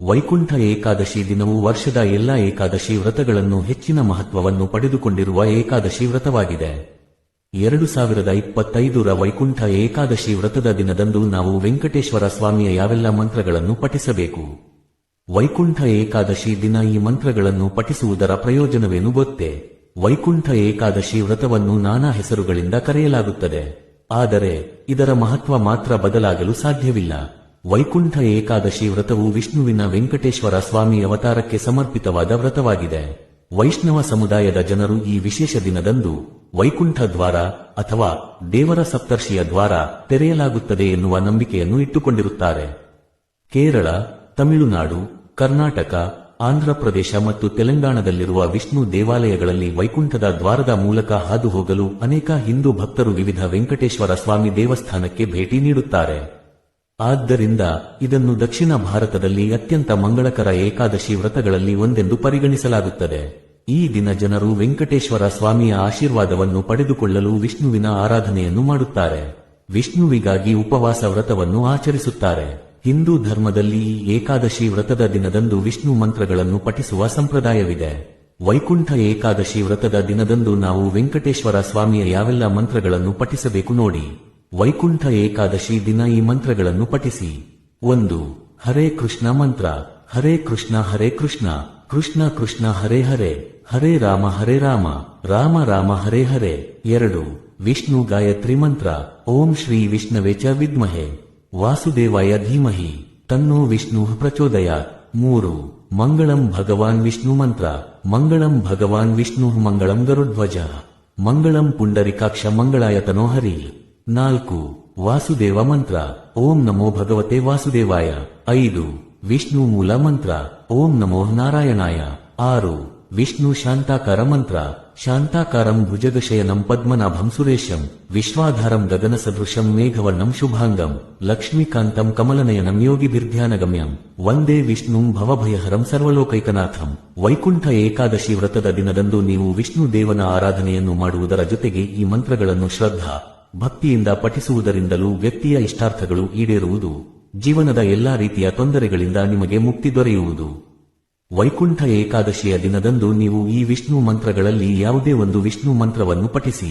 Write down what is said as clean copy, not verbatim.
ವೈಕುಂಠ ಏಕಾದಶಿ ದಿನವು ವರ್ಷದ ಎಲ್ಲಾ ಏಕಾದಶಿ ವ್ರತಗಳನ್ನು ಹೆಚ್ಚಿನ ಮಹತ್ವವನ್ನು ಪಡೆದುಕೊಂಡಿರುವ ಏಕಾದಶಿ ವ್ರತವಾಗಿದೆ. 2025ರ ವೈಕುಂಠ ಏಕಾದಶಿ ವ್ರತದ ದಿನದಂದು ನಾವು ವೆಂಕಟೇಶ್ವರ ಸ್ವಾಮಿಯ ಯಾವೆಲ್ಲ ಮಂತ್ರಗಳನ್ನು ಪಠಿಸಬೇಕು? ವೈಕುಂಠ ಏಕಾದಶಿ ದಿನ ಈ ಮಂತ್ರಗಳನ್ನು ಪಠಿಸುವುದರ ಪ್ರಯೋಜನವೇನು ಗೊತ್ತೇ? ವೈಕುಂಠ ಏಕಾದಶಿ ವ್ರತವನ್ನು ನಾನಾ ಹೆಸರುಗಳಿಂದ ಕರೆಯಲಾಗುತ್ತದೆ. ಆದರೆ ಇದರ ಮಹತ್ವ ಮಾತ್ರ ಬದಲಾಗಲು ಸಾಧ್ಯವಿಲ್ಲ. ವೈಕುಂಠ ಏಕಾದಶಿ ವ್ರತವು ವಿಷ್ಣುವಿನ ವೆಂಕಟೇಶ್ವರ ಸ್ವಾಮಿ ಅವತಾರಕ್ಕೆ ಸಮರ್ಪಿತವಾದ ವ್ರತವಾಗಿದೆ. ವೈಷ್ಣವ ಸಮುದಾಯದ ಜನರು ಈ ವಿಶೇಷ ದಿನದಂದು ವೈಕುಂಠ ದ್ವಾರ ಅಥವಾ ದೇವರ ಸಪ್ತರ್ಷಿಯ ದ್ವಾರ ತೆರೆಯಲಾಗುತ್ತದೆ ಎನ್ನುವ ನಂಬಿಕೆಯನ್ನು ಇಟ್ಟುಕೊಂಡಿರುತ್ತಾರೆ. ಕೇರಳ, ತಮಿಳುನಾಡು, ಕರ್ನಾಟಕ, ಆಂಧ್ರಪ್ರದೇಶ ಮತ್ತು ತೆಲಂಗಾಣದಲ್ಲಿರುವ ವಿಷ್ಣು ದೇವಾಲಯಗಳಲ್ಲಿ ವೈಕುಂಠದ ದ್ವಾರದ ಮೂಲಕ ಹಾದು ಹೋಗಲು ಅನೇಕ ಹಿಂದೂ ಭಕ್ತರು ವಿವಿಧ ವೆಂಕಟೇಶ್ವರ ಸ್ವಾಮಿ ದೇವಸ್ಥಾನಕ್ಕೆ ಭೇಟಿ ನೀಡುತ್ತಾರೆ. ಆದ್ದರಿಂದ ಇದನ್ನು ದಕ್ಷಿಣ ಭಾರತದಲ್ಲಿ ಅತ್ಯಂತ ಮಂಗಳಕರ ಏಕಾದಶಿ ವ್ರತಗಳಲ್ಲಿ ಒಂದೆಂದು ಪರಿಗಣಿಸಲಾಗುತ್ತದೆ. ಈ ದಿನ ಜನರು ವೆಂಕಟೇಶ್ವರ ಸ್ವಾಮಿಯ ಆಶೀರ್ವಾದವನ್ನು ಪಡೆದುಕೊಳ್ಳಲು ವಿಷ್ಣುವಿನ ಆರಾಧನೆಯನ್ನು ಮಾಡುತ್ತಾರೆ. ವಿಷ್ಣುವಿಗಾಗಿ ಉಪವಾಸ ವ್ರತವನ್ನು ಆಚರಿಸುತ್ತಾರೆ. ಹಿಂದೂ ಧರ್ಮದಲ್ಲಿ ಈ ಏಕಾದಶಿ ವ್ರತದ ದಿನದಂದು ವಿಷ್ಣು ಮಂತ್ರಗಳನ್ನು ಪಠಿಸುವ ಸಂಪ್ರದಾಯವಿದೆ. ವೈಕುಂಠ ಏಕಾದಶಿ ವ್ರತದ ದಿನದಂದು ನಾವು ವೆಂಕಟೇಶ್ವರ ಸ್ವಾಮಿಯ ಯಾವೆಲ್ಲ ಮಂತ್ರಗಳನ್ನು ಪಠಿಸಬೇಕು ನೋಡಿ. ವೈಕುಂಠ ಏಕಾದಶಿ ದಿನ ಈ ಮಂತ್ರಗಳನ್ನು ಪಠಿಸಿ. 1. ಹರೇ ಕೃಷ್ಣ ಮಂತ್ರ. ಹರೇ ಕೃಷ್ಣ ಕೃಷ್ಣ ಕೃಷ್ಣ ಹರೇ ಹರೇ, ಹರೇ ರಾಮ ರಾಮ ರಾಮ ಹರೇ ಹರೇ. 2. ವಿಷ್ಣು ಗಾಯತ್ರಿ ಮಂತ್ರ. ಓಂ ಶ್ರೀ ವಿಷ್ಣವೇ ಚ ವಿದ್ಮಹೇ ವಾಸುದೇವಾಯ ಧೀಮಹಿ ತನ್ನೋ ವಿಷ್ಣು ಪ್ರಚೋದಯಾತ್. 3. ಮಂಗಳಂ ಭಗವಾನ್ ವಿಷ್ಣು ಮಂತ್ರ. ಮಂಗಳಂ ಭಗವಾನ್ ವಿಷ್ಣು ಮಂಗಳಂ ಗರುಡ್ಧ್ವಜ ಮಂಗಳಂ ಪುಂಡರಿಕಾಕ್ಷ ಮಂಗಳಾಯತನೋ ಹರಿ. 4. ವಾಸುದೇವ ಮಂತ್ರ. ಓಂ ನಮೋ ಭಗವತೆ ವಾಸುದೇವಾಯ. 5. ವಿಷ್ಣು ಮೂಲ ಮಂತ್ರ. ಓಂ ನಮೋ ನಾರಾಯಣಾಯ. 6. ವಿಷ್ಣು ಶಾಂತಾಕಾರ ಮಂತ್ರ. ಶಾಂತಾಕಾರಂ ಭುಜಗಶಯನಂ ಪದ್ಮನಾಭಂ ಸುರೇಶಂ ವಿಶ್ವಾಧಾರಂ ಗಗನ ಸದೃಶಂ ಮೇಘವರ್ಣಂ ಶುಭಾಂಗಂ ಲಕ್ಷ್ಮೀಕಾಂತಂ ಕಮಲನಯನಂ ಯೋಗಿಭಿರ್ಧ್ಯಾನಗಮ್ಯಂ ವಂದೇ ವಿಷ್ಣುಂ ಭವಭಯಹರಂ ಸರ್ವಲೋಕೈಕನಾಥಂ. ವೈಕುಂಠ ಏಕಾದಶಿ ವ್ರತದ ದಿನದಂದು ನೀವು ವಿಷ್ಣು ದೇವನ ಆರಾಧನೆಯನ್ನು ಮಾಡುವುದರ ಜೊತೆಗೆ ಈ ಮಂತ್ರಗಳನ್ನು ಶ್ರದ್ಧಾ ಭಕ್ತಿಯಿಂದ ಪಠಿಸುವುದರಿಂದಲೂ ವ್ಯಕ್ತಿಯ ಇಷ್ಟಾರ್ಥಗಳು ಈಡೇರುವುದು, ಜೀವನದ ಎಲ್ಲಾ ರೀತಿಯ ತೊಂದರೆಗಳಿಂದ ನಿಮಗೆ ಮುಕ್ತಿ ದೊರೆಯುವುದು. ವೈಕುಂಠ ಏಕಾದಶಿಯ ದಿನದಂದು ನೀವು ಈ ವಿಷ್ಣು ಮಂತ್ರಗಳಲ್ಲಿ ಯಾವುದೇ ಒಂದು ವಿಷ್ಣು ಮಂತ್ರವನ್ನು ಪಠಿಸಿ.